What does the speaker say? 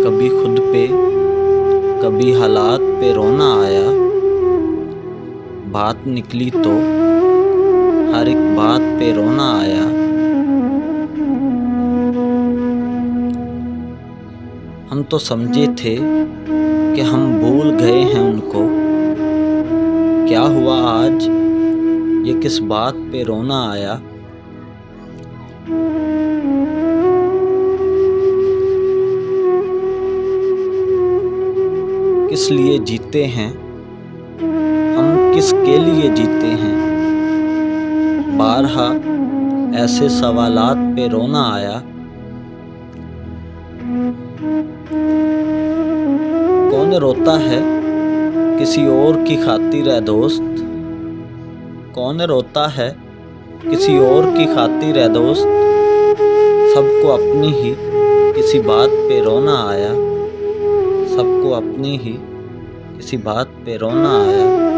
कभी खुद पे, कभी हालात पे रोना आया। बात निकली तो हर एक बात पे रोना आया। हम तो समझे थे कि हम भूल गए हैं उनको। क्या हुआ आज, ये किस बात पे रोना आया। किस लिए जीते हैं हम, किसके लिए जीते हैं। बारहा ऐसे सवालात पे रोना आया। कौन रोता है किसी और की खातिर है दोस्त। कौन रोता है किसी और की खातिर है दोस्त। सबको अपनी ही किसी बात पे रोना आया। सबको अपनी ही किसी बात पे रोना आया।